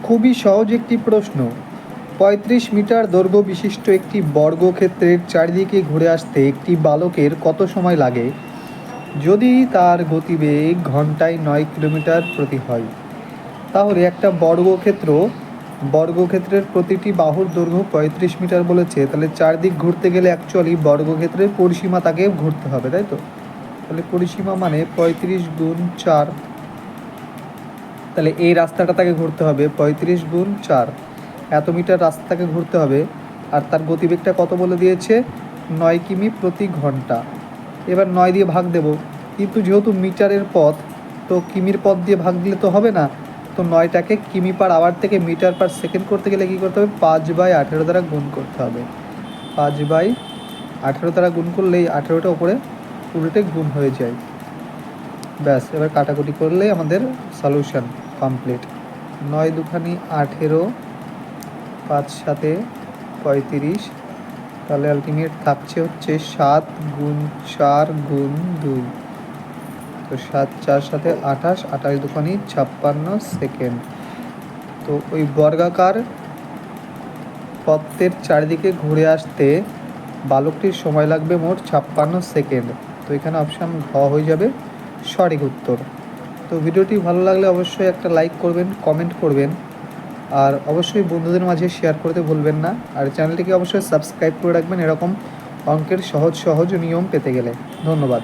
খুবই সহজ একটি প্রশ্ন। ৩৫ মিটার দৈর্ঘ্য বিশিষ্ট একটি বর্গক্ষেত্রের চারিদিকে ঘুরে আসতে একটি বালকের কত সময় লাগে যদি তার গতিবেগ ঘন্টায় ৯ কিলোমিটার প্রতি হয়? তাহলে একটা বর্গক্ষেত্রের প্রতিটি বাহুর দৈর্ঘ্য ৩৫ মিটার বলেছে, তাহলে চারদিক ঘুরতে গেলে অ্যাকচুয়ালি বর্গক্ষেত্রের পরিসীমা তাকে ঘুরতে হবে, তাই তো? তাহলে পরিসীমা মানে ৩৫ গুণ ৪, তাহলে এই রাস্তাটা তাকে ঘুরতে হবে ৩৫ গুণ ৪, এত মিটার রাস্তাকে ঘুরতে হবে। আর তার গতিবেগটা কত বলে দিয়েছে? ৯ কিমি প্রতি ঘন্টা। এবার ৯ দিয়ে ভাগ দেব, কিন্তু যেহেতু মিটারের পথ, তো কিমির পথ দিয়ে ভাগ দিলে তো হবে না। তো ৯টাকে কিমি পার আওয়ার থেকে মিটার পার সেকেন্ড করতে গেলে কী করতে হবে? ৫/১৮ দ্বারা গুণ করতে হবে। ৫/১৮ দ্বারা গুণ করলেই ১৮টা ওপরে উল্টে গুণ হয়ে যায়। ব্যাস, এবার কাটাকুটি করলেই আমাদের সলিউশন কমপ্লিট। ৯ দুখানি ১৮, ৫ সাথে ৩৫, তাহলে আলটিমেট থাকছে হচ্ছে ৭ গুণ ৪ গুণ ২, তো ৭ ৪ সাথে ২৮, ২৮ দুখানি ৫৬ সেকেন্ড। তো ওই বর্গাকার পথের চারিদিকে ঘুরে আসতে বালকটির সময় লাগবে মোট ৫৬ সেকেন্ড। তো এখানে অপশান ঘ হয়ে যাবে সঠিক উত্তর। তো ভিডিওটি ভালো লাগলে অবশ্যই একটা লাইক করবেন, কমেন্ট করবেন, আর অবশ্যই বন্ধুদের মাঝে শেয়ার করতে ভুলবেন না। আর চ্যানেলটিকে অবশ্যই সাবস্ক্রাইব করে রাখবেন এরকম অঙ্কের সহজ নিয়ম পেতে গেলে। ধন্যবাদ।